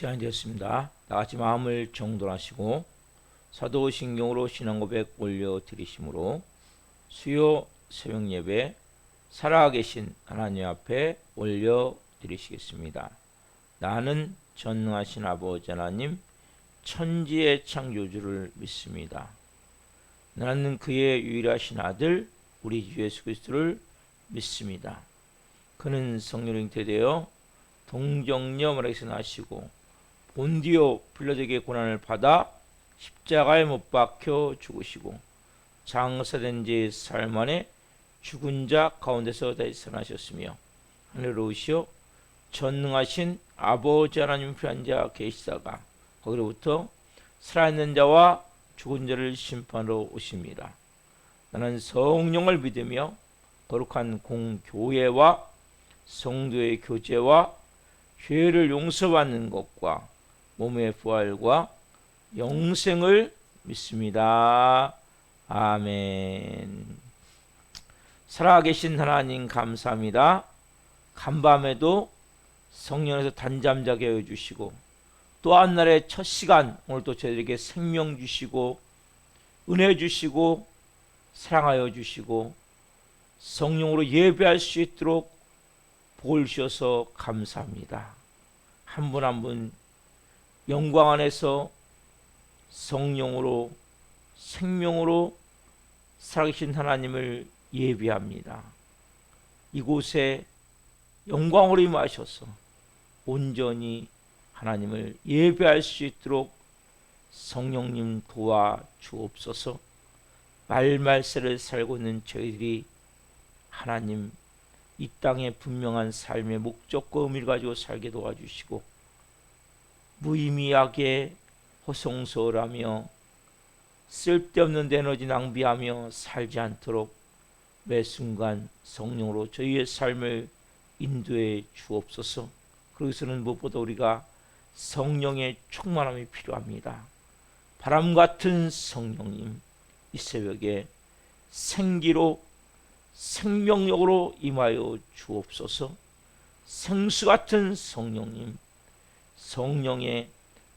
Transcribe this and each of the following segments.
시간이 되었습니다. 다같이 마음을 정돈하시고 사도신경으로 신앙고백 올려드리심으로 수요 새벽예배 살아계신 하나님 앞에 올려드리시겠습니다. 나는 전능하신 아버지 하나님 천지의 창조주를 믿습니다. 나는 그의 유일하신 아들 우리 주 예수 그리스도를 믿습니다. 그는 성령으로 잉태되어 동정녀 마리아에서 나시고 본디오 빌라도에게 고난을 받아 십자가에 못 박혀 죽으시고 장사된 지 사흘 만에 죽은 자 가운데서 다시 살아나셨으며 하늘로 오시어 전능하신 아버지 하나님 앞에 앉아 계시다가 거기로부터 살아있는 자와 죽은 자를 심판하러 오십니다. 나는 성령을 믿으며 거룩한 공교회와 성도의 교제와 죄를 용서받는 것과 몸의 부활과 영생을 믿습니다. 아멘. 살아계신 하나님 감사합니다. 간밤에도 성령에서 단잠 자게 해주시고 또 한 날의 첫 시간 오늘도 저희들에게 생명 주시고 은혜 주시고 사랑하여 주시고 성령으로 예배할 수 있도록 복을 주셔서 감사합니다. 한 분 한 분 영광 안에서 성령으로 생명으로 살아계신 하나님을 예비합니다. 이곳에 영광으로 임하셔서 온전히 하나님을 예배할 수 있도록 성령님 도와 주옵소서. 말말세를 살고 있는 저희들이 하나님 이 땅에 분명한 삶의 목적과 의미를 가지고 살게 도와주시고 무의미하게 허송소홀하며 쓸데없는 에너지 낭비하며 살지 않도록 매 순간 성령으로 저희의 삶을 인도해 주옵소서. 그래서는 무엇보다 우리가 성령의 충만함이 필요합니다. 바람 같은 성령님 이 새벽에 생기로 생명력으로 임하여 주옵소서. 생수 같은 성령님 성령의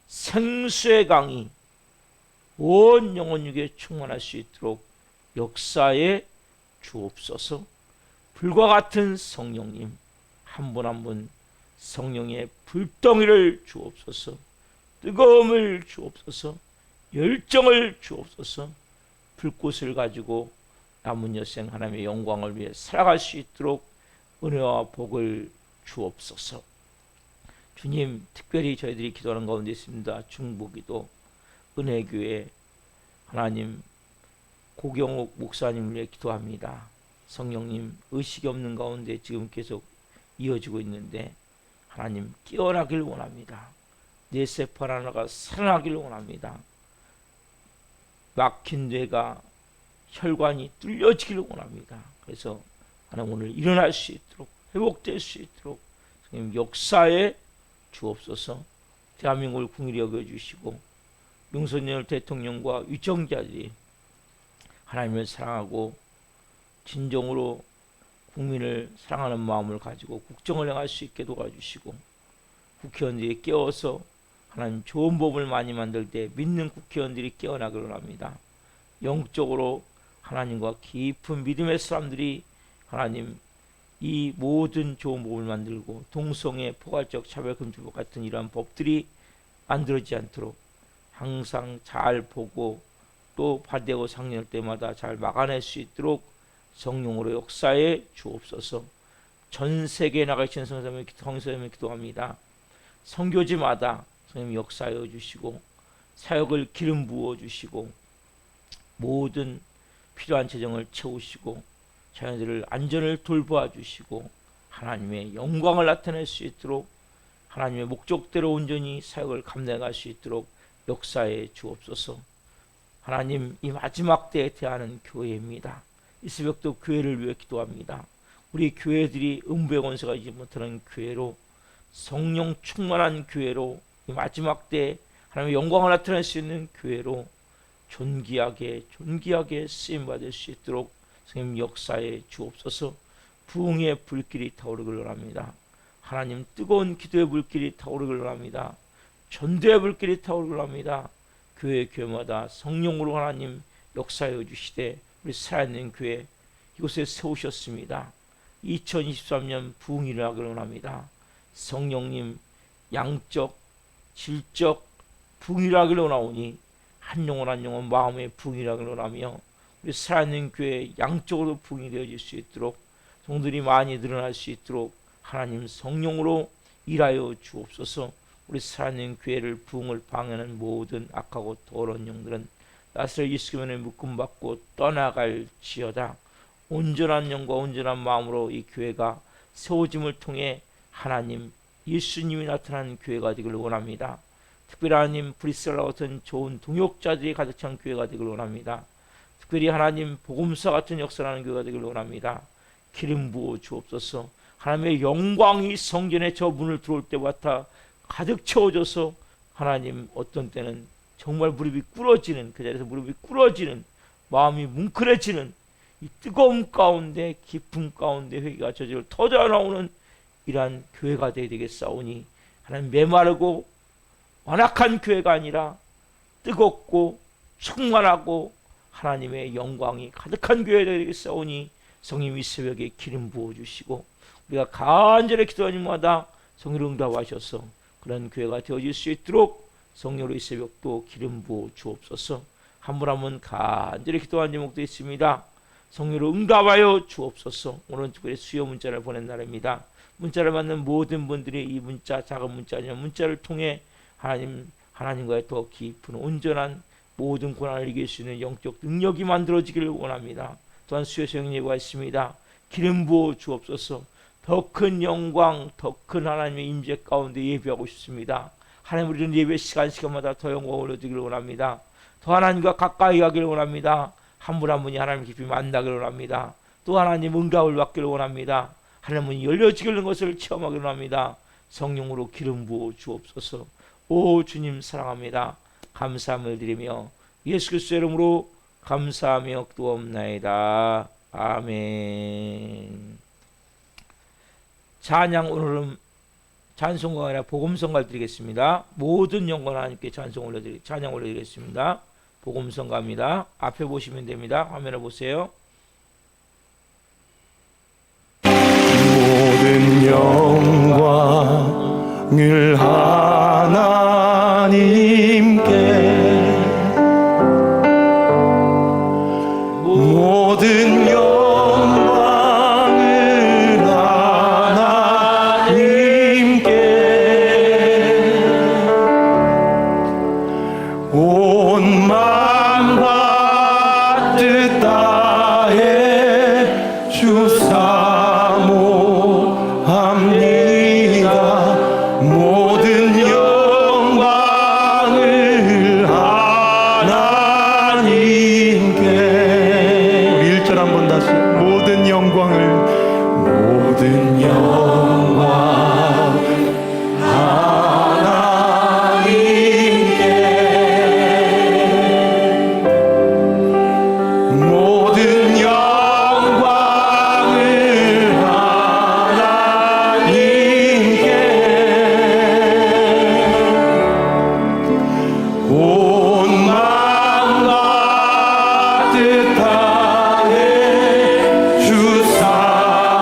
생수의 강이 온 영혼 육에 충만할 수 있도록 역사에 주옵소서. 불과 같은 성령님 한 분 한 분 성령의 불덩이를 주옵소서. 뜨거움을 주옵소서. 열정을 주옵소서. 불꽃을 가지고 남은 여생 하나님의 영광을 위해 살아갈 수 있도록 은혜와 복을 주옵소서. 주님 특별히 저희들이 기도하는 가운데 있습니다. 중보기도 은혜교회 하나님 고경욱 목사님을 위해 기도합니다. 성령님 의식이 없는 가운데 지금 계속 이어지고 있는데 하나님 깨어나길 원합니다. 뇌세포 하나가 살아나길 원합니다. 막힌 뇌가 혈관이 뚫려지길 원합니다. 그래서 하나님 오늘 일어날 수 있도록 회복될 수 있도록 성령 역사에 주옵소서. 대한민국을 긍휼히 여겨주시고 윤석열 대통령과 위정자들이 하나님을 사랑하고 진정으로 국민을 사랑하는 마음을 가지고 국정을 행할 수 있게 도와주시고 국회의원들이 깨어서 하나님 좋은 법을 많이 만들 때 믿는 국회의원들이 깨어나기를 합니다. 영적으로 하나님과 깊은 믿음의 사람들이 하나님 이 모든 좋은 법을 만들고 동성애, 포괄적 차별금지법 같은 이러한 법들이 만들어지지 않도록 항상 잘 보고 또 발대고 상년할 때마다 잘 막아낼 수 있도록 성령으로 역사에 주옵소서. 전 세계에 나가신 성도님을 기도합니다. 선교지마다 성령 역사하여 주시고 사역을 기름 부어 주시고 모든 필요한 재정을 채우시고 자녀들을 안전을 돌보아 주시고 하나님의 영광을 나타낼 수 있도록 하나님의 목적대로 온전히 사역을 감당할 수 있도록 역사에 주옵소서. 하나님 이 마지막 때에 대하는 교회입니다. 이 새벽도 교회를 위해 기도합니다. 우리 교회들이 음부의 권세가 이지 못하는 교회로 성령 충만한 교회로 이 마지막 때 하나님의 영광을 나타낼 수 있는 교회로 존귀하게 쓰임받을 수 있도록 성령 역사에 주옵소서. 부흥의 불길이 타오르길 원합니다. 하나님 뜨거운 기도의 불길이 타오르길 원합니다. 전도의 불길이 타오르려 합니다. 교회마다 성령으로 하나님 역사해 주시되 우리 살아있는 교회 이곳에 세우셨습니다. 2023년 부흥일을 하기를 원합니다. 성령님 양적 질적 부흥일을 하기를 원하오니 한 영혼 마음의 부흥일을 하기를 원하며 우리 살아있는 교회 양적으로 부흥이 되어질 수 있도록 종들이 많이 늘어날 수 있도록 하나님 성령으로 일하여 주옵소서. 우리 살아있는 교회를 부흥을 방해하는 모든 악하고 더러운 영들은 나사렛 예수님의 묶음받고 떠나갈지어다. 온전한 영과 온전한 마음으로 이 교회가 세워짐을 통해 하나님 예수님이 나타나는 교회가 되기를 원합니다. 특별히 하나님 브리스라와 같은 좋은 동역자들이 가득 찬 교회가 되기를 원합니다. 특별히 하나님 복음서 같은 역사라는 교회가 되기를 원합니다. 기름 부어 주옵소서. 하나님의 영광이 성전에 저 문을 들어올 때마다 가득 채워져서 하나님 어떤 때는 정말 무릎이 꿇어지는, 그 자리에서 무릎이 꿇어지는, 마음이 뭉클해지는 이 뜨거움 가운데 깊음 가운데 회개가 저절로 터져 나오는 이러한 교회가 되겠사오니 하나님 메마르고 완악한 교회가 아니라 뜨겁고 충만하고 하나님의 영광이 가득한 교회가 되겠사오니 성령 이 새벽에 기름 부어주시고 우리가 간절히 기도하는 마다 성령으로 응답하셔서 그런 교회가 되어질 수 있도록 성령으로 이 새벽도 기름 부어 주옵소서. 한 분 한 분 간절히 기도하는 제목도 있습니다. 성령으로 응답하여 주옵소서. 오늘 특별히 수요 문자를 보낸 날입니다. 문자를 받는 모든 분들이 이 문자, 작은 문자 아니면 문자를 통해 하나님과의 더 깊은 온전한 모든 고난을 이길 수 있는 영적 능력이 만들어지기를 원합니다. 또한 수요 성령 예고가 있습니다. 기름 부어 주옵소서. 더 큰 영광, 더 큰 하나님의 임재 가운데 예배하고 싶습니다. 하나님 우리는 예배 시간마다 더 영광을 올려드리기를 원합니다. 더 하나님과 가까이 가기를 원합니다. 한 분 한 분이 하나님 깊이 만나기를 원합니다. 또 하나님 응답을 받기를 원합니다. 하나님 문이 열려지는 것을 체험하기를 원합니다. 성령으로 기름 부어 주옵소서. 오 주님 사랑합니다. 감사함을 드리며 예수 그리스도의 이름으로 감사하며 기도옵나이다. 아멘. 찬양 오늘은 찬송가 아니라 복음성가 드리겠습니다. 모든 영광 하나님께 찬양 올려드리겠습니다. 복음성가입니다. 앞에 보시면 됩니다. 화면을 보세요. 모든 영광을 하나님께 모든 영광을 하나님께 온 마음과 뜻 다해 주 사모합니다. 모든 영광을 하나님께. 우리 1절 한번 다시. 모든 영광을 모든 영광을 하나님께 온 마음과 뜻 다해 주 사모합니다.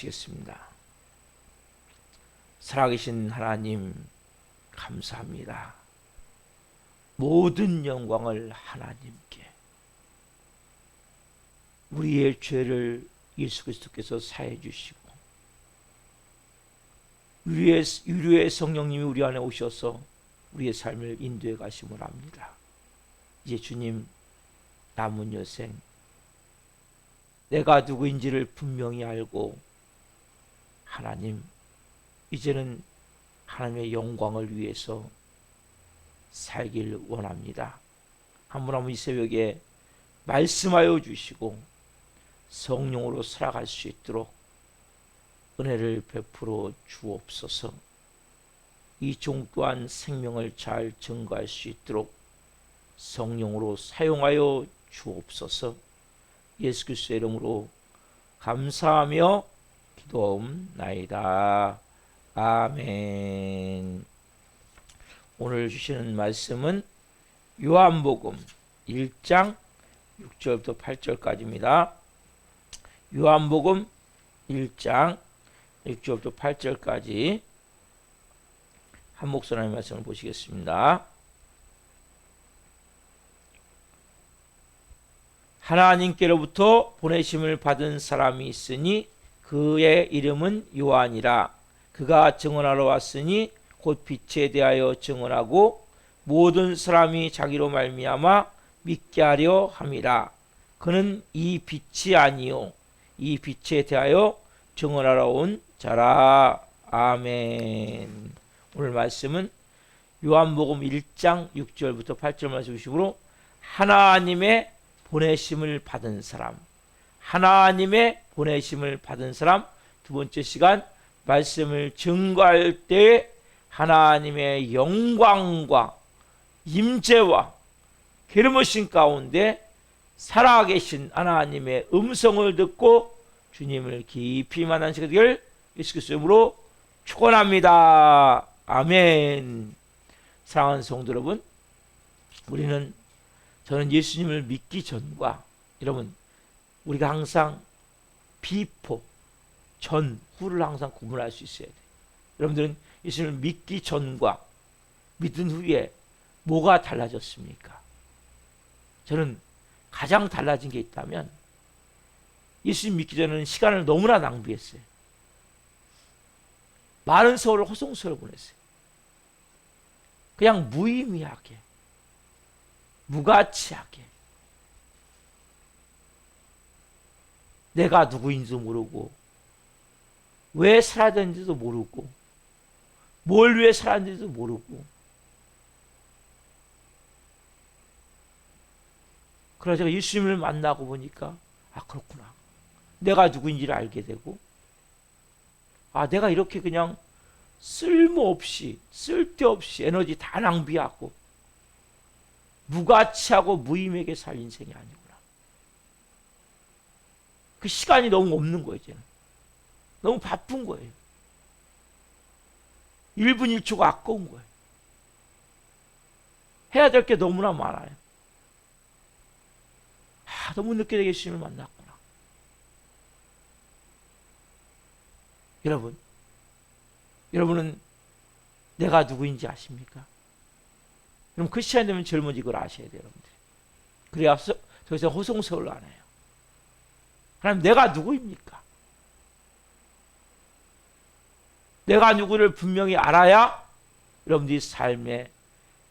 기도하시겠습니다. 살아계신 하나님 감사합니다. 모든 영광을 하나님께, 우리의 죄를 예수 그리스도께서 사해 주시고 유료의 성령님이 우리 안에 오셔서 우리의 삶을 인도해 가심을 합니다. 이제 주님, 남은 여생 내가 누구인지를 분명히 알고 하나님, 이제는 하나님의 영광을 위해서 살길 원합니다. 한 분 한 분 이 새벽에 말씀하여 주시고 성령으로 살아갈 수 있도록 은혜를 베풀어 주옵소서. 이 종 또한 생명을 잘 증거할 수 있도록 성령으로 사용하여 주옵소서. 예수 그리스도의 이름으로 감사하며 기도하옵나이다. 아멘. 오늘 주시는 말씀은 요한복음 1장 6절부터 8절까지입니다. 요한복음 1장 6절부터 8절까지 한 목소리의 말씀을 보시겠습니다. 하나님께로부터 보내심을 받은 사람이 있으니 그의 이름은 요한이라. 그가 증언하러 왔으니 곧 빛에 대하여 증언하고 모든 사람이 자기로 말미암아 믿게 하려 함이라. 그는 이 빛이 아니요 이 빛에 대하여 증언하러 온 자라. 아멘. 오늘 말씀은 요한복음 1장 6절부터 8절 말씀으로 하나님의 보내심을 받은 사람, 하나님의 보내심을 받은 사람, 두 번째 시간 말씀을 증거할 때 하나님의 영광과 임재와 기름부심 가운데 살아계신 하나님의 음성을 듣고 주님을 깊이 만난 시간 되기를 예수 그리스도의 이름으로 축원합니다. 아멘. 사랑하는 성도 여러분, 저는 예수님을 믿기 전과, 여러분 우리가 항상 비포, 전, 후를 항상 구분할 수 있어야 돼요. 여러분들은 예수님을 믿기 전과 믿은 후에 뭐가 달라졌습니까? 저는 가장 달라진 게 있다면 예수님 믿기 전에는 시간을 너무나 낭비했어요. 많은 세월을 허송세월 보냈어요. 그냥 무의미하게, 무가치하게, 내가 누구인지도 모르고 왜 살아야 되는지도 모르고 뭘 위해 살았는지도 모르고, 그러나 제가 예수님을 만나고 보니까 그렇구나, 내가 누구인지를 알게 되고, 내가 이렇게 그냥 쓸모없이 쓸데없이 에너지 다 낭비하고 무가치하고 무의미하게 살 인생이 아니구나. 그 시간이 너무 없는 거예요. 이제는 너무 바쁜 거예요. 1분 1초가 아까운 거예요. 해야 될 게 너무나 많아요. 너무 늦게 예수님을 만났구나. 여러분은 내가 누구인지 아십니까? 그럼 그 시간이 되면 젊은이 그걸 아셔야 돼요, 여러분들. 그래야 더 이상 호송세월을 안 해요. 하나님, 내가 누구입니까? 내가 누구를 분명히 알아야 여러분들이 삶의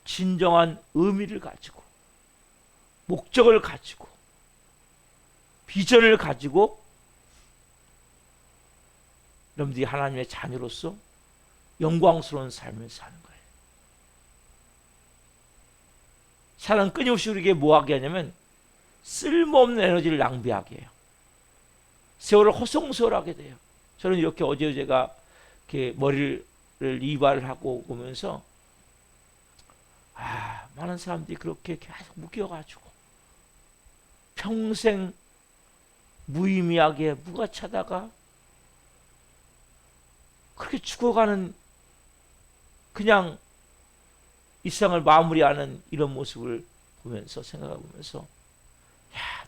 진정한 의미를 가지고, 목적을 가지고, 비전을 가지고 여러분들이 하나님의 자녀로서 영광스러운 삶을 사는 거예요. 사람은 끊임없이 우리에게 뭐하게 하냐면 쓸모없는 에너지를 낭비하게 해요. 세월을 허송세월하게 돼요. 저는 이렇게 어제 제가 이렇게 머리를 이발을 하고 오면서 많은 사람들이 그렇게 계속 묶여가지고 평생 무의미하게 무가차다가 그렇게 죽어가는, 그냥 이 세상을 마무리하는 이런 모습을 보면서 생각해보면서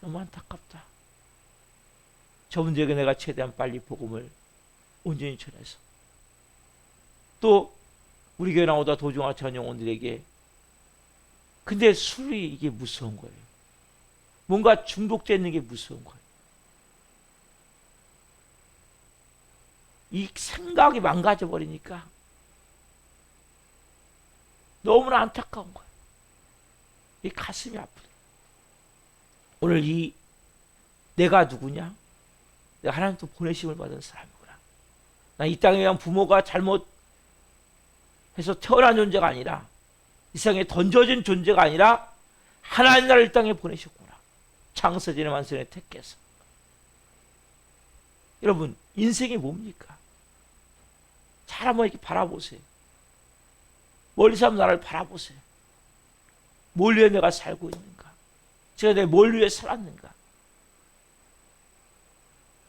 너무 안타깝다. 저분들에게 내가 최대한 빨리 복음을 온전히 전해서 또 우리 교회 나오다 도중하차한 영혼들에게 근데 술이 이게 무서운 거예요. 뭔가 중독되는 게 무서운 거예요. 이 생각이 망가져 버리니까 너무나 안타까운 거예요. 이 가슴이 아프다. 오늘 이 내가 누구냐? 내가 하나님부터 보내심을 받은 사람이구나. 난 이 땅에 대한 부모가 잘못해서 태어난 존재가 아니라 이 세상에 던져진 존재가 아니라 하나님 나라를 이 땅에 보내셨구나. 창세전에 만선에 택해서. 여러분 인생이 뭡니까? 잘 한번 이렇게 바라보세요. 멀리서 한번 나를 바라보세요. 뭘 위해 내가 살고 있는가? 제가 내 뭘 위해 살았는가?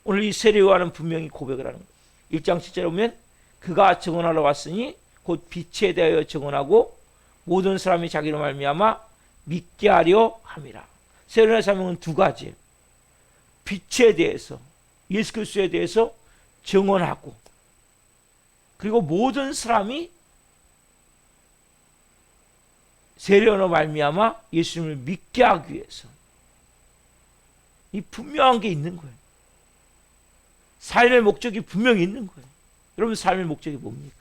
오늘 이 세례요한은 분명히 고백을 하는 거예요. 1장 7절에 보면 그가 증언하러 왔으니 곧 빛에 대하여 증언하고 모든 사람이 자기로 말미암아 믿게 하려 함이라. 세례요한의 사명은 두 가지예요. 빛에 대해서 예수 그리스도에 대해서 증언하고 그리고 모든 사람이 세례요한으로 말미암아 예수님을 믿게 하기 위해서 이 분명한 게 있는 거예요. 삶의 목적이 분명히 있는 거예요. 여러분 삶의 목적이 뭡니까?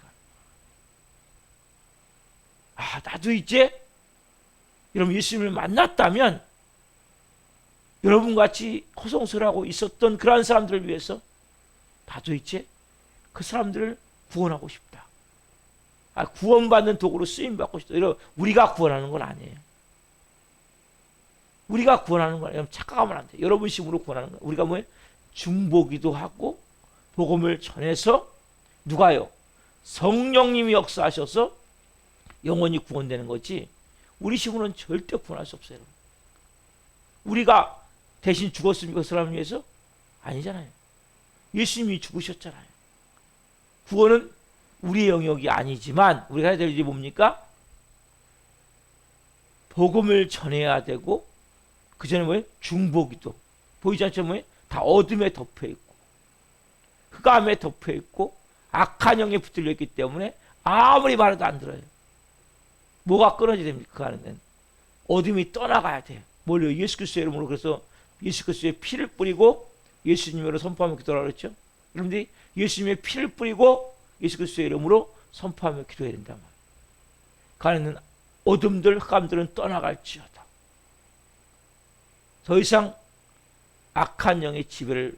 아 나도 이제 여러분 예수님을 만났다면 여러분같이 허송세월하고 있었던 그러한 사람들을 위해서 나도 이제 그 사람들을 구원하고 싶다. 구원받는 도구로 쓰임받고 싶다. 여러분 우리가 구원하는 건 아니에요. 우리가 구원하는 건 아니에요. 착각하면 안 돼요. 여러분 힘으로 구원하는 거예요. 우리가 뭐예요? 중보기도 하고 복음을 전해서 누가요? 성령님이 역사하셔서 영혼이 구원되는 거지 우리 힘으로는 절대 구원할 수 없어요. 우리가 대신 죽었습니까? 그 사람을 위해서? 아니잖아요. 예수님이 죽으셨잖아요. 구원은 우리의 영역이 아니지만 우리가 해야 될 일이 뭡니까? 복음을 전해야 되고 그 전에 뭐예요? 중보기도. 보이지 않죠? 뭐예요? 다 어둠에 덮여있고 흑암에 덮여있고 악한 영에 붙들려 있기 때문에 아무리 말해도 안 들어요. 뭐가 끊어져야 됩니까? 그 안에는 어둠이 떠나가야 돼요. 뭘요? 예수 그리스도의 이름으로. 그래서 예수 그리스도의 피를 뿌리고 예수님으로 선포하며 기도하라고 그랬죠. 여러분들이 예수님의 피를 뿌리고 예수 그리스도의 이름으로 선포하며 기도해야 된단 말이에요. 그 안에는 어둠들 흑암들은 떠나갈지어다. 더 이상 악한 영의 지배를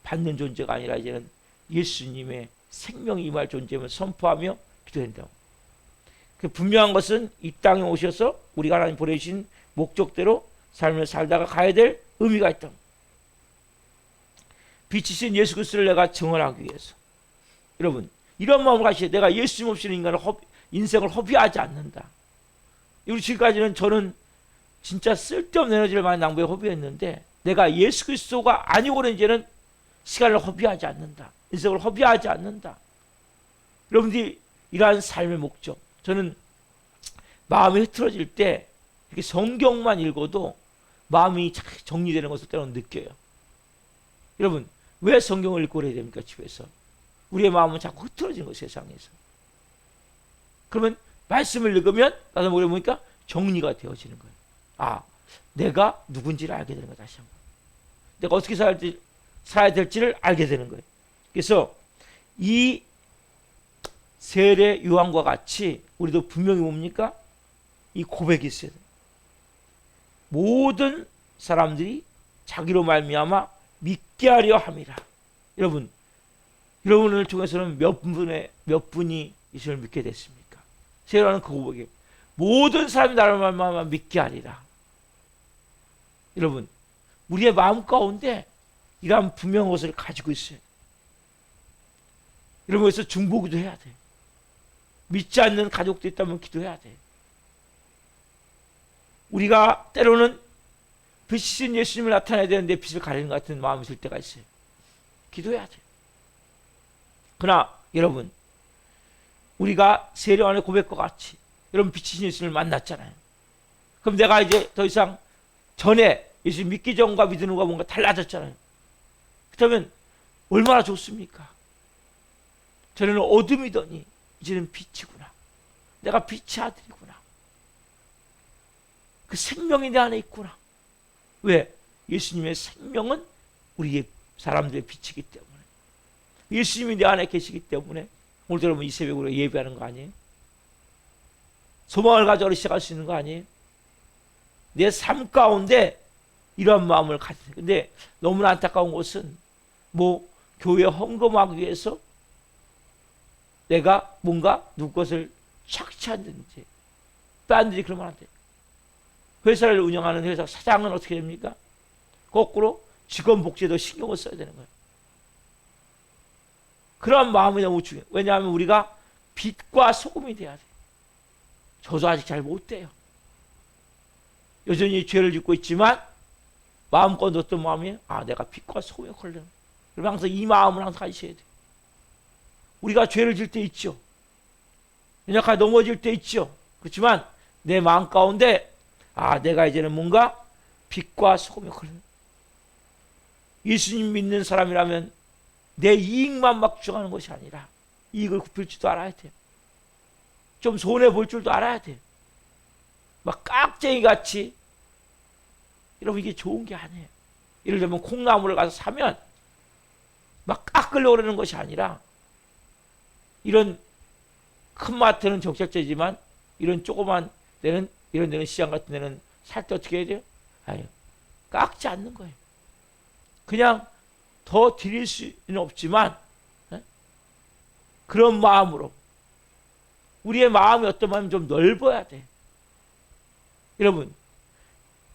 받는 존재가 아니라 이제는 예수님의 생명이 임할 존재임을 선포하며 기도한다. 그 분명한 것은 이 땅에 오셔서 우리가 하나님 보내주신 목적대로 삶을 살다가 가야 될 의미가 있다. 빛이신 예수 그리스도를 내가 증언하기 위해서. 여러분 이런 마음을 가시죠. 내가 예수님 없이는 인생을 허비하지 않는다. 우리 지금까지는 저는 진짜 쓸데없는 에너지를 많이 낭비해 허비했는데 내가 예수 그리스도가 아니고는 이제는 시간을 허비하지 않는다. 인생을 허비하지 않는다. 여러분들이 이러한 삶의 목적. 저는 마음이 흐트러질 때 이렇게 성경만 읽어도 마음이 정리되는 것을 때로는 느껴요. 여러분 왜 성경을 읽고 그래야 됩니까? 집에서. 우리의 마음은 자꾸 흐트러지는 거예요. 세상에서. 그러면 말씀을 읽으면 나도 모르니까 정리가 되어지는 거예요. 아 내가 누군지를 알게 되는 거예요. 다시 한번. 내가 어떻게 살아야 될지를 알게 되는 거예요. 그래서 이 세례 요한과 같이 우리도 분명히 뭡니까? 이 고백이 있어야 돼요. 모든 사람들이 자기로 말미암아 믿게 하려 함이라. 여러분을 통해서는 몇 분이 예수를 믿게 됐습니까? 세례요한은 그 고백이에요. 모든 사람이 나로 말미암아 믿게 하리라. 여러분 우리의 마음 가운데 이러한 분명한 것을 가지고 있어요. 이런 거에서 중보기도 해야 돼요. 믿지 않는 가족도 있다면 기도해야 돼요. 우리가 때로는 빛이신 예수님을 나타내야 되는데 빛을 가리는 것 같은 마음이 들 때가 있어요. 기도해야 돼요. 그러나 여러분 우리가 세례요한의 고백과 같이 여러분 빛이신 예수님을 만났잖아요. 그럼 내가 이제 더 이상 전에 예수 믿기 전과 믿는 후가 뭔가 달라졌잖아요. 그렇다면 얼마나 좋습니까? 전에는 어둠이더니 이제는 빛이구나. 내가 빛의 아들이구나. 그 생명이 내 안에 있구나. 왜? 예수님의 생명은 우리의 사람들의 빛이기 때문에, 예수님이 내 안에 계시기 때문에 오늘 여러분 이 새벽에 우리가 예배하는 거 아니에요? 소망을 가져서 시작할 수 있는 거 아니에요? 내 삶 가운데 이런 마음을 가지세요. 근데 너무나 안타까운 것은 뭐 교회 헌금하기 위해서 내가 뭔가 누구 것을 착취한다든지 딴들이 그러면 안 돼. 회사를 운영하는 회사 사장은 어떻게 됩니까? 거꾸로 직원 복지에도 신경을 써야 되는 거예요. 그런 마음이 너무 중요해요. 왜냐하면 우리가 빛과 소금이 돼야 돼요. 저도 아직 잘 못 돼요. 여전히 죄를 짓고 있지만 마음껏 어떤 마음이에요? 아, 내가 빛과 소금에 걸려. 그럼 항상 이 마음을 항상 가지셔야 돼요. 우리가 죄를 질 때 있죠. 연약하게 넘어질 때 있죠. 그렇지만 내 마음 가운데 아, 내가 이제는 뭔가 빛과 소금에 걸려. 예수님 믿는 사람이라면 내 이익만 막 주장하는 것이 아니라 이익을 굽힐 줄도 알아야 돼요. 좀 손해볼 줄도 알아야 돼요. 막 깍쟁이 같이. 여러분, 이게 좋은 게 아니에요. 예를 들면 콩나물을 가서 사면 막 깎으려고 그러는 것이 아니라, 이런 큰 마트는 정찰제지만 이런 조그만 데는, 이런 데는 시장 같은 데는 살 때 어떻게 해야 돼요? 아유, 깎지 않는 거예요. 그냥 더 드릴 수는 없지만 그런 마음으로, 우리의 마음이 어떤 마음이 좀 넓어야 돼. 여러분,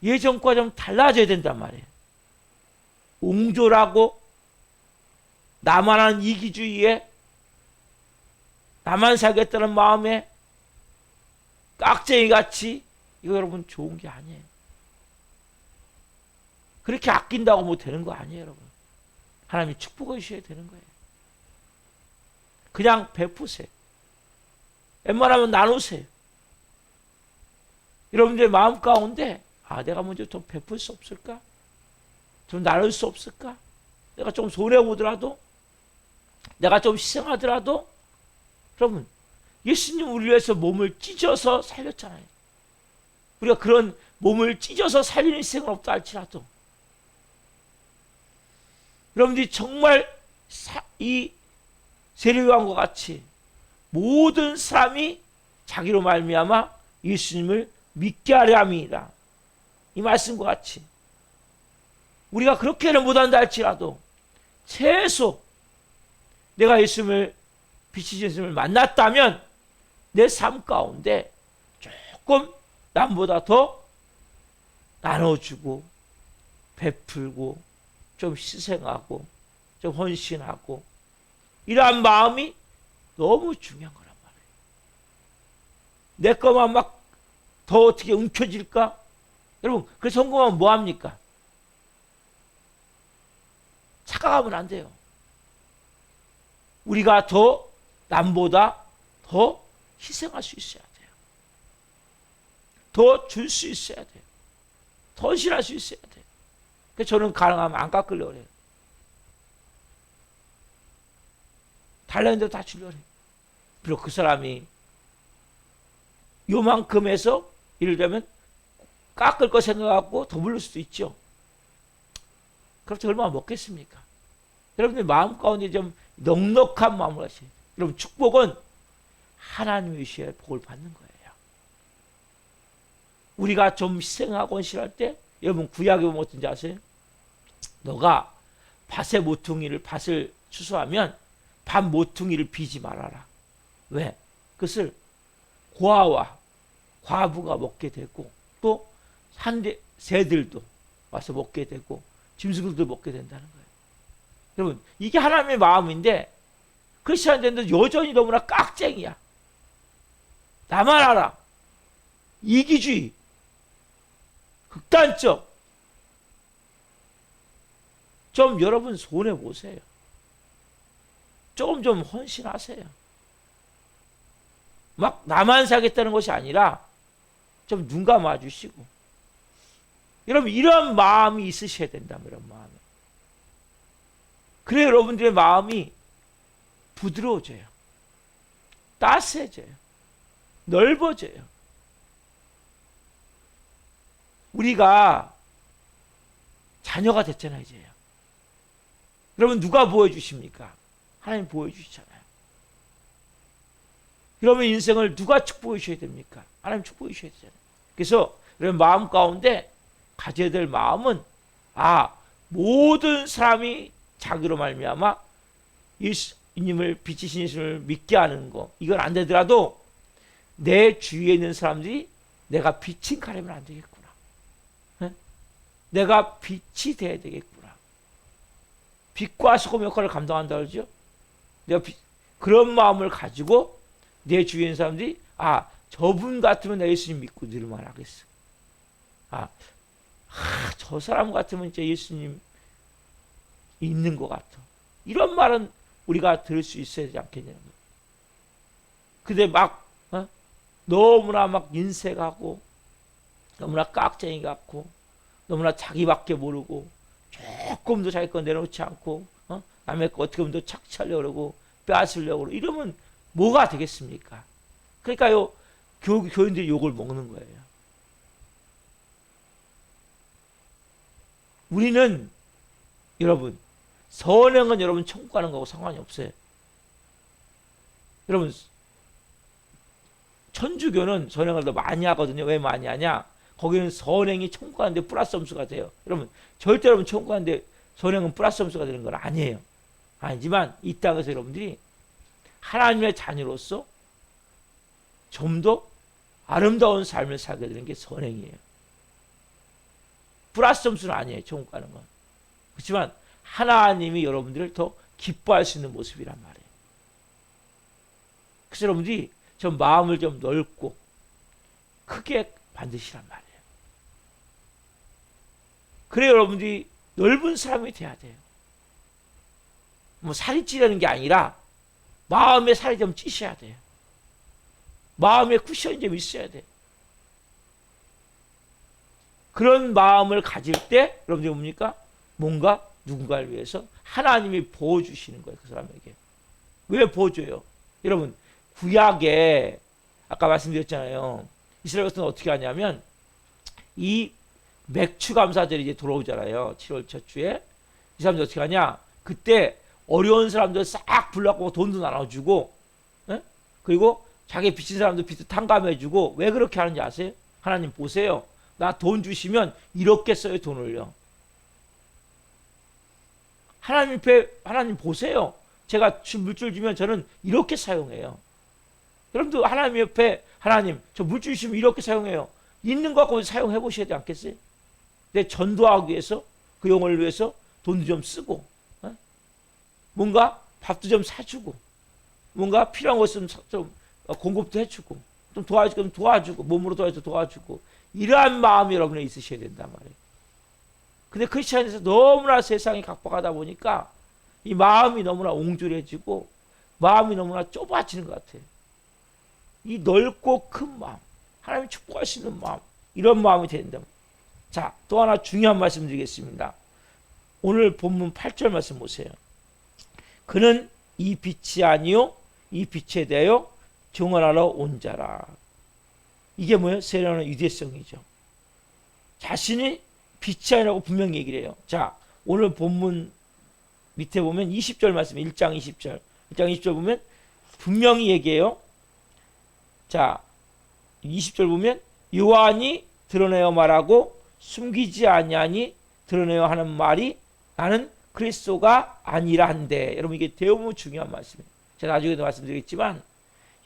예전과 좀 달라져야 된단 말이에요. 옹졸하고 나만 하는 이기주의에, 나만 살겠다는 마음에 깍쟁이 같이, 이거 여러분 좋은 게 아니에요. 그렇게 아낀다고 뭐 되는 거 아니에요, 여러분. 하나님이 축복해 주셔야 되는 거예요. 그냥 베푸세요. 웬만하면 나누세요. 여러분들의 마음 가운데 아, 내가 먼저 좀 베풀 수 없을까? 좀 나눌 수 없을까? 내가 좀 손해보더라도, 내가 좀 희생하더라도. 여러분, 예수님 우리 위해서 몸을 찢어서 살렸잖아요. 우리가 그런 몸을 찢어서 살리는 희생은 없다 할지라도 여러분들이 정말 이 세례요한과 같이 모든 사람이 자기로 말미암아 예수님을 믿게 하려 함이니라, 이 말씀과 같이 우리가 그렇게는 못한다 할지라도 최소 내가 예수님을, 빛이신 예수님을 만났다면 내 삶 가운데 조금 남보다 더 나눠주고 베풀고 좀 희생하고 좀 헌신하고, 이러한 마음이 너무 중요한 거란 말이에요. 내 것만 막 더 어떻게 움켜질까? 여러분, 그래서 헌금하면 뭐합니까? 착각하면 안 돼요. 우리가 더 남보다 더 희생할 수 있어야 돼요. 더 줄 수 있어야 돼요. 더 헌신할 수 있어야 돼요. 그래서 저는 가능하면 안 깎으려고 해요. 달라는 대로 다 주려고 해요. 비록 그 사람이 요만큼 해서 예를 들면 깎을 거 생각하고 더 물릴 수도 있죠. 그렇죠. 얼마나 먹겠습니까? 여러분들 마음 가운데 좀 넉넉한 마음을 하셔야 돼요. 여러분, 축복은 하나님이 주셔야 복을 받는 거예요. 우리가 좀 희생하고 헌신할 때, 여러분 구약에 보면 어떤지 아세요? 너가 밭의 모퉁이를, 밭을 추수하면 밭 모퉁이를 비지 말아라. 왜? 그것을 고아와 과부가 먹게 되고, 또 새들도 와서 먹게 되고 짐승들도 먹게 된다는 거예요. 여러분, 이게 하나님의 마음인데 크리스천인데 여전히 너무나 깍쟁이야. 나만 알아. 이기주의, 극단적. 좀 여러분 손해보세요. 조금 좀 헌신하세요. 막 나만 살겠다는 것이 아니라 좀 눈 감아주시고. 여러분, 이런 마음이 있으셔야 된다면, 이런 마음이. 그래 여러분들의 마음이 부드러워져요. 따스해져요. 넓어져요. 우리가 자녀가 됐잖아요, 이제요. 여러분, 누가 보여주십니까? 하나님 보여주시잖아요. 그러면 인생을 누가 축복해 주셔야 됩니까? 하나님 축복해 주셔야 되잖아요. 그래서 여러분, 마음 가운데 가져야 될 마음은, 모든 사람이 자기로 말미암아 예수님을, 빛이신 예수님을 믿게 하는 거, 이건 안 되더라도 내 주위에 있는 사람들이 내가 빛인 가려면 안 되겠구나. 내가 빛이 돼야 되겠구나. 빛과 소금 역할을 감당한다 그러죠. 내가 그런 마음을 가지고 내 주위에 있는 사람들이 저분 같으면 내 예수님 믿고 늘만 하겠어. 저 사람 같으면 진짜 예수님 있는 것 같아. 이런 말은 우리가 들을 수 있어야 되지 않겠냐는 거예요. 근데 너무나 인색하고, 너무나 깍쟁이 같고, 너무나 자기밖에 모르고, 조금도 자기 거 내놓지 않고, 남의 거 어떻게 보면 더 착취하려고 그러고, 빼앗으려고 그러고, 이러면 뭐가 되겠습니까? 그러니까요, 교인들이 욕을 먹는 거예요. 우리는, 여러분, 선행은 여러분 천국 가는 거하고 상관이 없어요. 여러분, 천주교는 선행을 더 많이 하거든요. 왜 많이 하냐? 거기는 선행이 천국 가는데 플러스 점수가 돼요. 여러분, 절대 여러분 천국 가는데 선행은 플러스 점수가 되는 건 아니에요. 아니지만 이 땅에서 여러분들이 하나님의 자녀로서 좀 더 아름다운 삶을 살게 되는 게 선행이에요. 플러스 점수는 아니에요. 천국 가는 건. 그렇지만 하나님이 여러분들을 더 기뻐할 수 있는 모습이란 말이에요. 그래서 여러분들이 좀 마음을 좀 넓고 크게 만드시란 말이에요. 그래 여러분들이 넓은 사람이 돼야 돼요. 뭐 살이 찌려는 게 아니라 마음에 살이 좀 찌셔야 돼요. 마음에 쿠션이 좀 있어야 돼요. 그런 마음을 가질 때 여러분들이 뭡니까? 뭔가 누군가를 위해서 하나님이 보여주시는 거예요. 그 사람에게. 왜 보여줘요? 여러분, 구약에 아까 말씀드렸잖아요. 이스라엘 백성은 어떻게 하냐면 이 맥추 감사절이 이제 돌아오잖아요. 7월 첫 주에. 이 사람들 어떻게 하냐? 그때 어려운 사람들 싹 불러갖고 돈도 나눠주고, 그리고 자기 빚진 사람들 빚도 탕감해주고. 왜 그렇게 하는지 아세요? 하나님 보세요. 나 돈 주시면 이렇게 써요, 돈을요. 하나님 보세요. 제가 물줄 주면 저는 이렇게 사용해요. 여러분도 하나님 옆에 하나님 저 물줄 주시면 이렇게 사용해요. 있는 거 갖고 사용해 보셔야 되지 않겠어요? 내 전도하기 위해서, 그 용을 위해서 돈도 좀 쓰고, 뭔가 밥도 좀 사주고, 뭔가 필요한 것 있으면 좀 공급도 해주고, 좀 도와주고, 몸으로 도와주고, 이러한 마음이 여러분에 있으셔야 된단 말이에요. 근데 크리스천에서 너무나 세상이 각박하다 보니까 이 마음이 너무나 옹졸해지고 마음이 너무나 좁아지는 것 같아요. 이 넓고 큰 마음, 하나님이 축복할 수 있는 마음, 이런 마음이 된다. 자, 또 하나 중요한 말씀 드리겠습니다. 오늘 본문 8절 말씀 보세요. 그는 이 빛이 아니요 이 빛에 대하여 증언하러 온 자라. 이게 뭐예요? 세례하는 유대성이죠. 자신이 빛이 아니라고 분명히 얘기를 해요. 자, 오늘 본문 밑에 보면 20절 말씀, 1장 20절. 1장 20절 보면 분명히 얘기해요. 자, 20절 보면 요한이 드러내어 말하고 숨기지 아니하니 드러내어 하는 말이 나는 그리스도가 아니라 한데. 여러분, 이게 대우무 중요한 말씀이에요. 제가 나중에도 말씀드리겠지만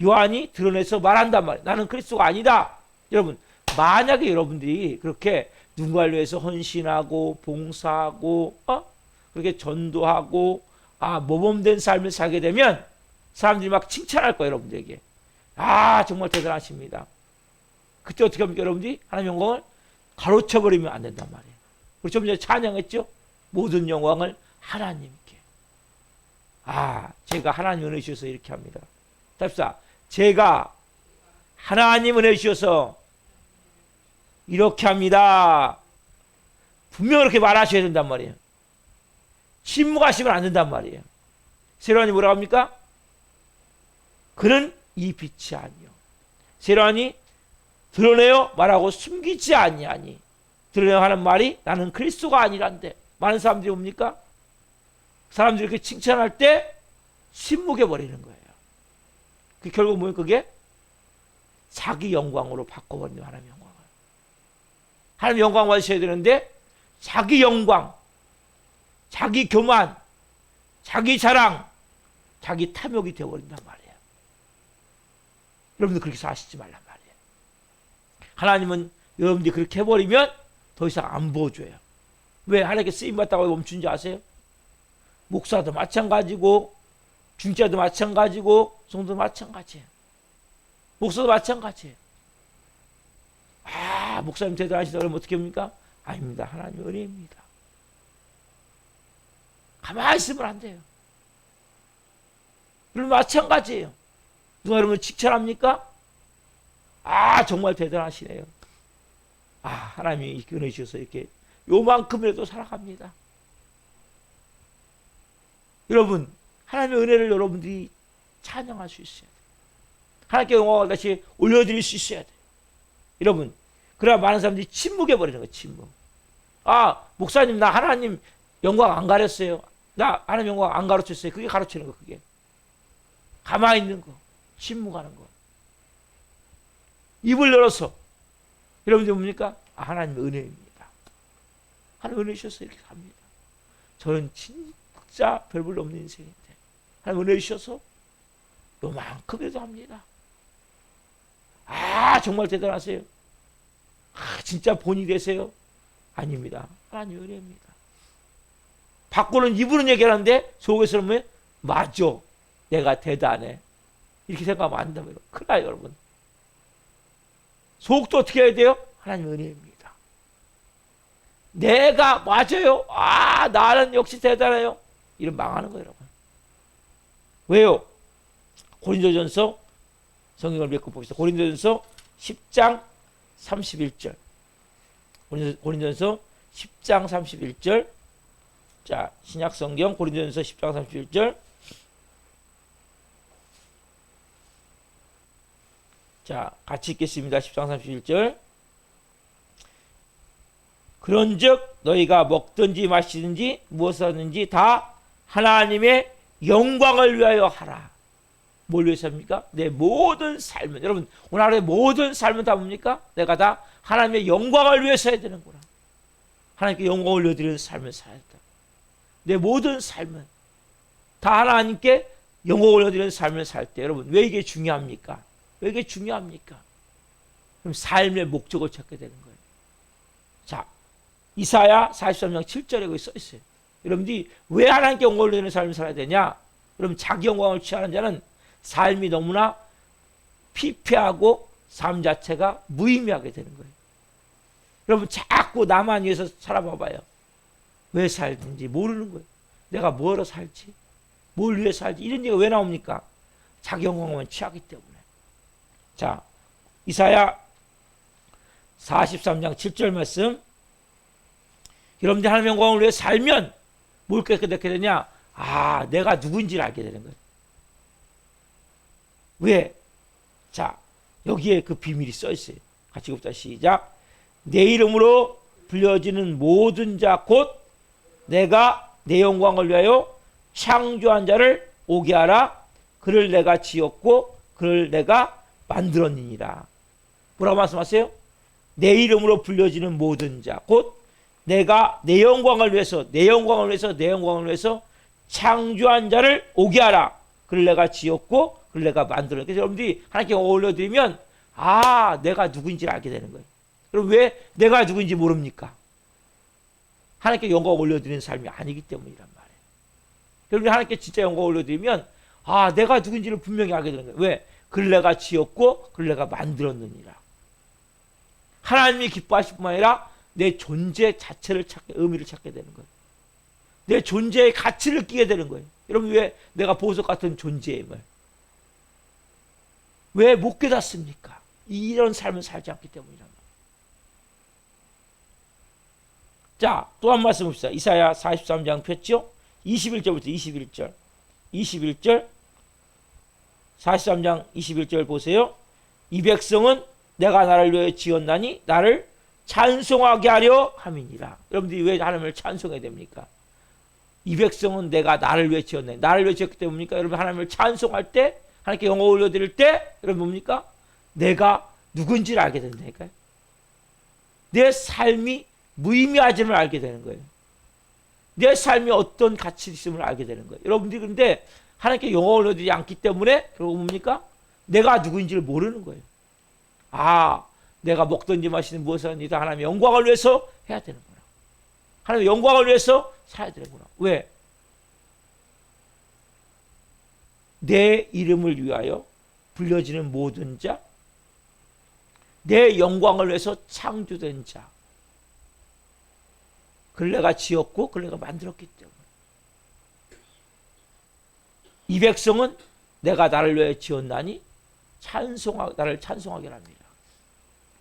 요한이 드러내서 말한단 말이에요. 나는 그리스도가 아니다. 여러분, 만약에 여러분들이 그렇게 누군가를 위해서 헌신하고 봉사하고 그렇게 전도하고 모범된 삶을 살게 되면 사람들이 막 칭찬할 거예요. 여러분들에게. 정말 대단하십니다. 그때 어떻게 합니까? 여러분들이 하나님 영광을 가로쳐버리면 안 된단 말이에요. 우리 좀 전에 찬양했죠? 모든 영광을 하나님께. 제가 하나님 은혜 주셔서 이렇게 합니다. 답시다. 제가 하나님 은혜 주셔서 이렇게 합니다. 분명히 그렇게 말하셔야 된단 말이에요. 침묵하시면 안 된단 말이에요. 세례요한이 뭐라고 합니까? 그는 이 빛이 아니요 세례하니 드러내어 말하고 숨기지 아니하니. 드러내어 하는 말이 나는 그리스도가 아니란데. 많은 사람들이 뭡니까? 사람들이 이렇게 칭찬할 때 침묵해 버리는 거예요. 그 결국 뭐예요? 그게 자기 영광으로 바꿔버리는 하나님 영광을. 하나님 영광 받으셔야 되는데 자기 영광, 자기 교만, 자기 자랑, 자기 탐욕이 되어버린단 말이에요. 여러분들 그렇게 사시지 말란 말이에요. 하나님은 여러분들이 그렇게 해버리면 더 이상 안 보여줘요. 왜? 하나님께 쓰임받다가 멈춘 줄 아세요? 목사도 마찬가지고 중자도 마찬가지고 성도도 마찬가지예요. 목사도 마찬가지예요. 아, 목사님 대단하시다 그러면 어떻게 합니까? 아닙니다. 하나님의 은혜입니다. 가만히 있으면 안 돼요. 여러분 마찬가지예요. 누가 여러분 칭찬합니까? 아, 정말 대단하시네요. 아, 하나님이 이렇게 은혜 주셔서 이렇게 요만큼이라도 살아갑니다. 여러분, 하나님의 은혜를 여러분들이 찬양할 수 있어야 돼요. 하나님께 영광을 다시 올려드릴 수 있어야 돼요. 여러분, 그래야 많은 사람들이 침묵해 버리는 거예요. 침묵. 아, 목사님 나 하나님 영광 안 가렸어요. 나 하나님 영광 안 가르쳤어요. 그게 가르치는 거. 그게 가만히 있는 거, 침묵하는 거. 입을 열어서 여러분들 뭡니까? 아, 하나님의 은혜입니다. 하나님 은혜 주셔서 이렇게 삽니다. 저는 진짜 별 볼 없는 인생인데 하나님 은혜 주셔서 요만큼이라도 합니다. 아, 정말 대단하세요. 아, 진짜 본이 되세요? 아닙니다. 하나님 은혜입니다. 밖으로는 입으로는 얘기하는데 속에서는 뭐예요? 맞아. 내가 대단해. 이렇게 생각하면 안 된다고요. 큰일 나요, 여러분. 속도 어떻게 해야 돼요? 하나님 은혜입니다. 내가 맞아요. 아, 나는 역시 대단해요. 이런 망하는 거예요, 여러분. 왜요? 고린도전서 성경을 몇 권 봅시다. 고린도전서 10장 31절. 고린도전서 10장 31절. 자, 신약 성경 고린도전서 10장 31절. 자, 같이 읽겠습니다. 10장 31절. 그런즉 너희가 먹든지 마시든지 무엇을 하든지 다 하나님의 영광을 위하여 하라. 뭘 위해서 합니까? 내 모든 삶은, 여러분 오늘 하루의 모든 삶은 다 뭡니까? 내가 다 하나님의 영광을 위해서 해야 되는구나. 하나님께 영광을 올려드리는 삶을 살아야 된다. 내 모든 삶은 다 하나님께 영광을 올려드리는 삶을 살 때, 여러분 왜 이게 중요합니까? 왜 이게 중요합니까? 그럼 삶의 목적을 찾게 되는 거예요. 자, 이사야 43장 7절에 거기 써 있어요. 여러분들이 왜 하나님께 영광을 올리는 삶을 살아야 되냐? 여러분 자기 영광을 취하는 자는 삶이 너무나 피폐하고 삶 자체가 무의미하게 되는 거예요. 여러분 자꾸 나만 위해서 살아봐봐요. 왜 살든지 모르는 거예요. 내가 뭐로 살지? 뭘 위해 살지? 이런 얘기가 왜 나옵니까? 자기 영광만 취하기 때문에. 자, 이사야 43장 7절 말씀. 여러분들 하나님의 영광을 위해 살면 뭘 깨끗하게 되냐? 아, 내가 누구인지를 알게 되는 거예요. 왜? 자, 여기에 그 비밀이 써 있어요. 같이 읽읍시다. 시작. 내 이름으로 불려지는 모든 자 곧 내가 내 영광을 위하여 창조한 자를 오게 하라. 그를 내가 지었고 그를 내가 만들었느니라. 뭐라고 말씀하세요? 내 이름으로 불려지는 모든 자 곧 내가 내 영광을 위해서 창조한 자를 오게 하라. 그를 내가 지었고 그를 내가 만들었느니라. 그래서 여러분들이 하나님께 올려드리면 아, 내가 누구인지를 알게 되는 거예요. 그럼 왜 내가 누구인지 모릅니까? 하나님께 영광 올려드리는 삶이 아니기 때문이란 말이에요. 여러분이 하나님께 진짜 영광 올려드리면 아, 내가 누구인지를 분명히 알게 되는 거예요. 왜? 그를 내가 지었고 그를 내가 만들었느니라. 하나님이 기뻐하실 뿐만 아니라 내 존재 자체를 찾게, 의미를 찾게 되는 거예요. 내 존재의 가치를 끼게 되는 거예요. 여러분 왜 내가 보석 같은 존재임을 왜 못 깨닫습니까? 이런 삶을 살지 않기 때문이란 말이에요. 자, 또 한 말씀 봅시다. 이사야 43장 폈죠? 21절부터 21절. 43장 21절 보세요. 이 백성은 내가 나를 위해 지었나니 나를 찬송하게 하려 함이니라. 여러분들이 왜 하나님을 찬송해야 됩니까? 이 백성은 내가 나를 위해 지었네. 나를 위해 지었기 때문입니까? 여러분 하나님을 찬송할 때, 하나님께 영광 올려드릴 때, 여러분 뭡니까? 내가 누군지를 알게 된다니까요. 내 삶이 무의미하지를 알게 되는 거예요. 내 삶이 어떤 가치 있음을 알게 되는 거예요. 여러분들이 근데 하나님께 영광 올려드리지 않기 때문에 결국 뭡니까? 내가 누구인지를 모르는 거예요. 아, 내가 먹든지 마시든 무엇을 하든지 다 하나님의 영광을 위해서 해야 되는구나. 하나님의 영광을 위해서 살아야 되는구나. 왜? 내 이름을 위하여 불려지는 모든 자, 내 영광을 위해서 창조된 자, 그를 내가 지었고 그를 내가 만들었기 때문에 이 백성은 내가 나를 위해 지었나니 나를 찬송하게 합니다.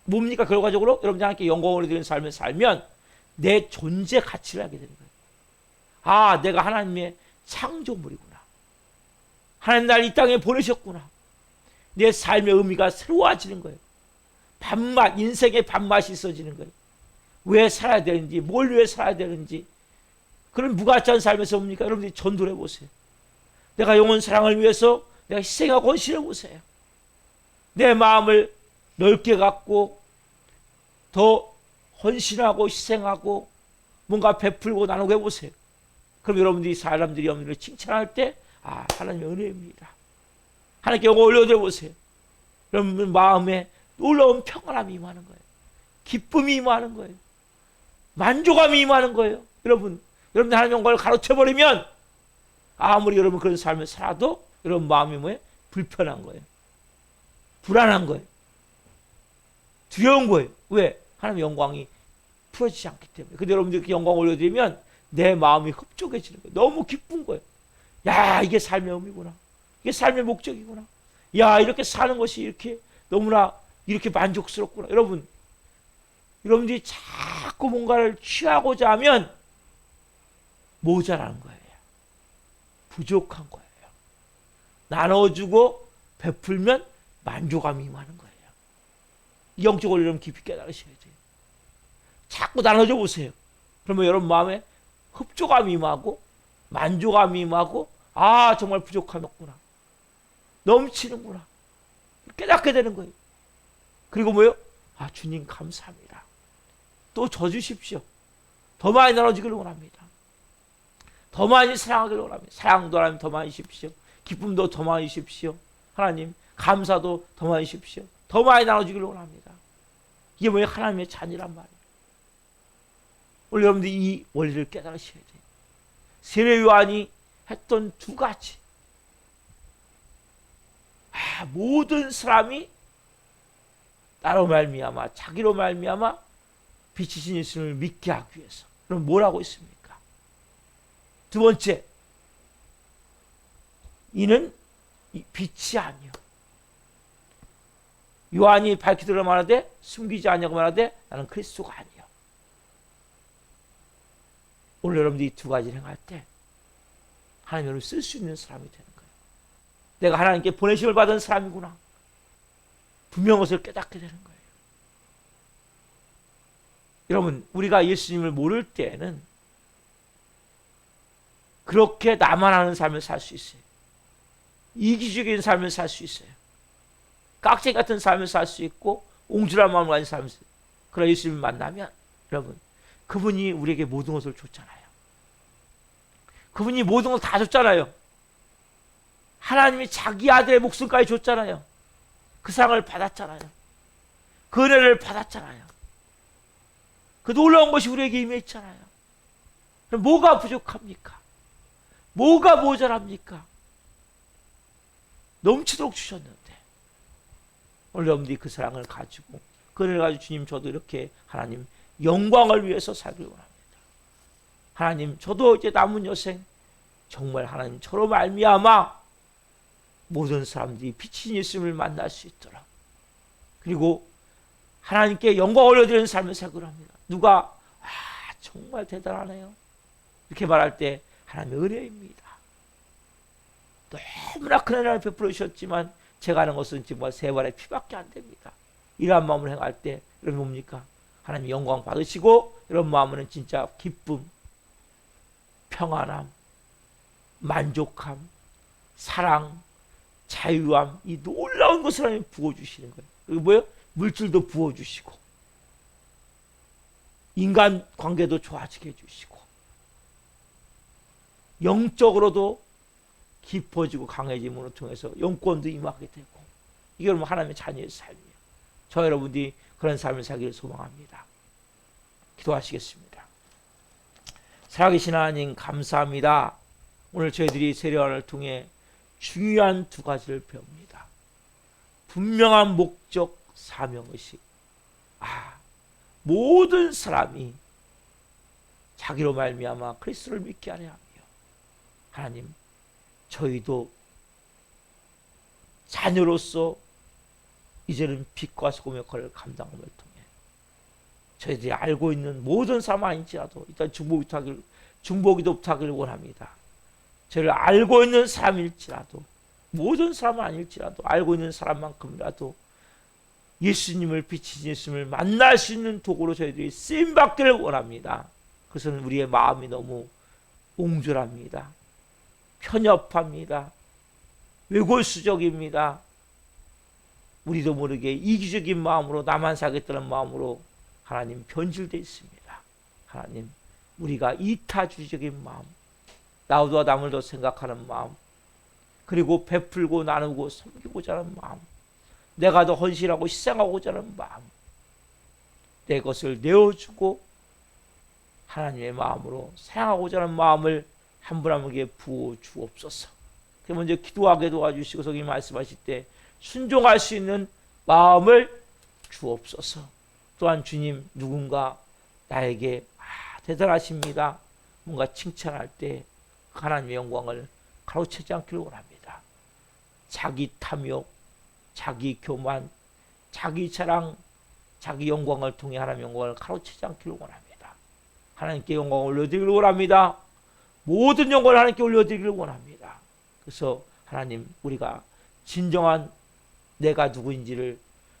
뭡니까? 결과적으로 여러분들 하나님께 영광을 드리는 삶을 살면 내 존재 가치를 알게 되는 거예요. 아, 내가 하나님의 창조물이구나. 하나님 날 이 땅에 보내셨구나. 내 삶의 의미가 새로워지는 거예요. 밥맛, 인생의 밥맛이 있어지는 거예요. 왜 살아야 되는지, 뭘 위해 살아야 되는지. 그런 무가치한 삶에서 뭡니까? 여러분들이 전도를 해보세요. 내가 영혼 사랑을 위해서 내가 희생하고 헌신해 보세요. 내 마음을 넓게 갖고 더 헌신하고 희생하고 뭔가 베풀고 나누고 해보세요. 그럼 여러분들이 사람들이 여러분들을 칭찬할 때, 아, 하나님의 은혜입니다. 하나님께 영광 올려드려 보세요. 여러분 마음에 놀라운 평안함이 임하는 거예요. 기쁨이 임하는 거예요. 만족감이 임하는 거예요. 여러분들 하나님의 영광을 가로채버리면 아무리 여러분 그런 삶을 살아도 여러분 마음이 뭐예요? 불편한 거예요. 불안한 거예요. 두려운 거예요. 왜? 하나님의 영광이 풀어지지 않기 때문에. 근데 여러분들 그 영광을 올려드리면 내 마음이 흡족해지는 거예요. 너무 기쁜 거예요. 야, 이게 삶의 의미구나. 이게 삶의 목적이구나. 야, 이렇게 사는 것이 이렇게 너무나 이렇게 만족스럽구나. 여러분들이 자꾸 뭔가를 취하고자 하면 모자란 거예요. 부족한 거예요. 나눠주고 베풀면 만족감이 임하는 거예요. 영적으로 여러분 깊이 깨달으셔야 돼요. 자꾸 나눠줘 보세요. 그러면 여러분 마음에 흡족감이 임하고 만족감이 임하고, 아, 정말 부족함이 없구나. 넘치는구나. 깨닫게 되는 거예요. 그리고 뭐요? 아, 주님 감사합니다. 또 줘 주십시오. 더 많이 나눠주기를 원합니다. 더 많이 사랑하기를 원합니다. 사랑도 하나님 더 많이 주십시오. 기쁨도 더 많이 주십시오. 하나님 감사도 더 많이 주십시오. 더 많이 나눠주기를 원합니다. 이게 뭐예요? 하나님의 자녀란 말이에요. 오늘 여러분들이 이 원리를 깨달으셔야 돼요. 세례 요한이 했던 두 가지. 아, 모든 사람이 나로 말미암아, 자기로 말미암아 빛이신 예수님을 믿게 하기 위해서. 그럼 뭘 하고 있습니까? 두 번째, 이는 빛이 아니요. 요한이 밝히도록 말하되 숨기지 아니하고 말하되 나는 그리스도가 아니요. 오늘 여러분들이 이 두 가지를 행할 때 하나님 여러분을 쓸 수 있는 사람이 되는 거예요. 내가 하나님께 보내심을 받은 사람이구나. 분명한 것을 깨닫게 되는 거예요. 여러분, 우리가 예수님을 모를 때에는 그렇게 나만 아는 삶을 살 수 있어요. 이기적인 삶을 살 수 있어요. 깍쟁이 같은 삶을 살 수 있고 옹졸한 마음을 가진 삶을 살 수 있어요. 그러나 예수님을 만나면 여러분, 그분이 우리에게 모든 것을 줬잖아요. 그분이 모든 걸 다 줬잖아요. 하나님이 자기 아들의 목숨까지 줬잖아요. 그 사랑을 받았잖아요. 그 은혜를 받았잖아요. 그 놀라운 것이 우리에게 임했잖아요. 그럼 뭐가 부족합니까? 뭐가 모자랍니까? 넘치도록 주셨는데 오늘 여러분들이 그 사랑을 가지고 그 은혜를 가지고 주님, 저도 이렇게 하나님 영광을 위해서 살길 원합니다. 하나님, 저도 이제 남은 여생 정말 하나님 저로 말미암아 모든 사람들이 빛인 예수님을 만날 수 있도록, 그리고 하나님께 영광 올려드리는 삶을 살기로 합니다. 누가 정말 대단하네요 이렇게 말할 때 하나님의 은혜입니다. 너무나 큰 은혜를 베풀어 주셨지만 제가 하는 것은 정말 세 발의 피밖에 안 됩니다. 이러한 마음을 행할 때 여러분 뭡니까? 하나님 영광 받으시고 이런 마음은 진짜 기쁨, 평안함, 만족함, 사랑, 자유함, 이 놀라운 것을 하나님 부어주시는 거예요. 그리고 뭐예요? 물질도 부어주시고 인간 관계도 좋아지게 해주시고 영적으로도 깊어지고 강해짐으로 통해서 영권도 임하게 되고 이게 여러분 하나님의 자녀의 삶이에요. 저 여러분들이 그런 삶을 살기를 소망합니다. 기도하시겠습니다. 살아계신 하나님 감사합니다. 오늘 저희들이 세례원을 통해 중요한 두 가지를 배웁니다. 분명한 목적, 사명의식. 모든 사람이 자기로 말미암아 그리스도를 믿게 하려 하며 하나님 저희도 자녀로서 이제는 빛과 소금의 역할을 감당함을 통해 저희들이 알고 있는 모든 사람 아닌지라도 일단 중보기도부터 하기를 원합니다. 저희를 알고 있는 사람일지라도 모든 사람은 아닐지라도 알고 있는 사람만큼이라도 예수님을 비치신 예수님을 만날 수 있는 도구로 저희들이 쓰임받기를 원합니다. 그것은 우리의 마음이 너무 옹졸합니다. 편협합니다. 외골수적입니다. 우리도 모르게 이기적인 마음으로 나만 살겠다는 마음으로 하나님 변질되어 있습니다. 하나님 우리가 이타주의적인 마음, 나보다 남을 더 생각하는 마음, 그리고 베풀고 나누고 섬기고자 하는 마음, 내가 더 헌신하고 희생하고자 하는 마음, 내 것을 내어주고 하나님의 마음으로 사랑하고자 하는 마음을 한 분 한 분에게 부어 주옵소서. 먼저 기도하게 도와주시고 성경이 말씀하실 때 순종할 수 있는 마음을 주옵소서. 또한 주님 누군가 나에게 대단하십니다 뭔가 칭찬할 때 하나님의 영광을 가로채지 않기를 원합니다. 자기 탐욕, 자기 교만, 자기 자랑, 자기 영광을 통해 하나님의 영광을 가로채지 않기를 원합니다. 하나님께 영광을 올려드리기를 원합니다. 모든 영광을 하나님께 올려드리기를 원합니다. 그래서 하나님 우리가 진정한 내가 누구인지를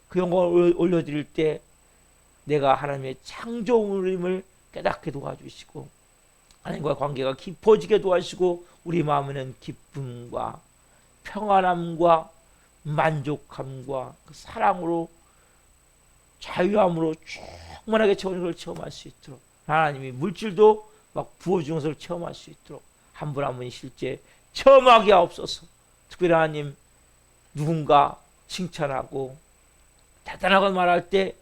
그 영광을 올려드릴 때 내가 하나님의 창조물임을 깨닫게 도와주시고 하나님과 관계가 깊어지게 도와주시고 우리 마음에는 기쁨과 평안함과 만족함과 그 사랑으로 자유함으로 충만하게 채우는 걸 체험할 수 있도록 하나님이 물질도 막 부어주는 것을 체험할 수 있도록 한 분 한 분이 실제 체험하게 하옵소서. 특별히 하나님 누군가 칭찬하고 대단하게 말할 때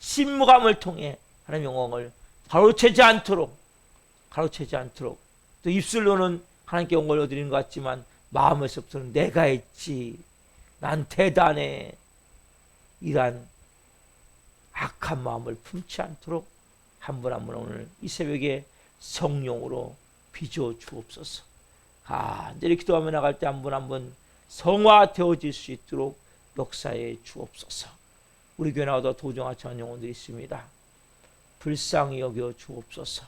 신무감을 통해 하나님의 영광을 가로채지 않도록 또 입술로는 하나님께 영광을 얻으리는 것 같지만 마음에서부터는 내가 했지 난 대단해 이러한 악한 마음을 품지 않도록 한 분 한 분 오늘 이 새벽에 성령으로 빚어 주옵소서. 간절히 기도하며 나갈 때 한 분 한 분 성화되어질 수 있도록 역사해 주옵소서. 우리 교회 나와도 도정하지 않은 영혼들이 있습니다. 불쌍히 여겨 주옵소서.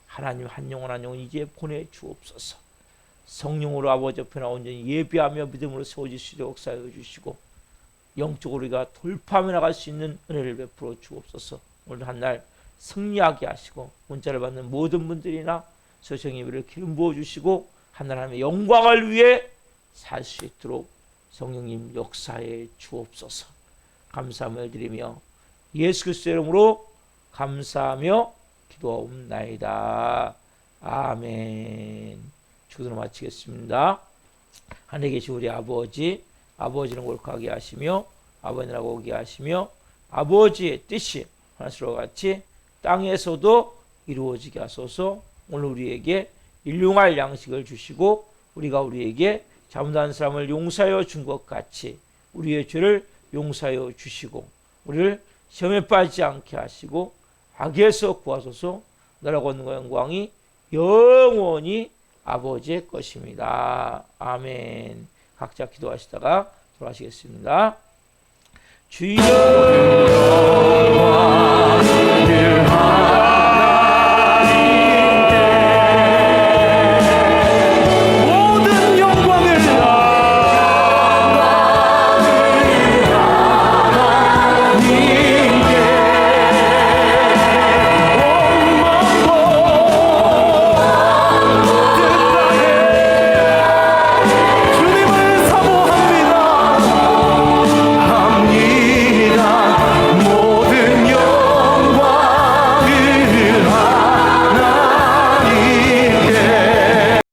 하나님 한 영혼 한 영혼 이제 보내 주옵소서. 성령으로 아버지 앞에 온전히 예비하며 믿음으로 세워질 수 있도록 역사해 주시고 영적으로 우리가 돌파하며 나갈 수 있는 은혜를 베풀어 주옵소서. 오늘 한날 승리하게 하시고 문자를 받는 모든 분들이나 서성이 우리를 기름 부어주시고 하나님의 영광을 위해 살 수 있도록 성령님 역사해 주옵소서. 감사함을 드리며 예수 그리스도의 이름으로 감사하며 기도하옵나이다. 아멘. 기도를 마치겠습니다. 하늘에 계신 우리 아버지, 아버지는 거룩하게 하시며 아버지라고 오게 하시며 아버지의 뜻이 하늘과 같이 땅에서도 이루어지게 하소서. 오늘 우리에게 일용할 양식을 주시고 우리가 우리에게 잘못한 사람을 용서하여 준 것 같이 우리의 죄를 용서하여 주시고 우리를 시험에 빠지지 않게 하시고 악에서 구하소서. 나라가 권능과 영광이 영원히 아버지의 것입니다. 아멘. 각자 기도하시다가 돌아가시겠습니다. 주여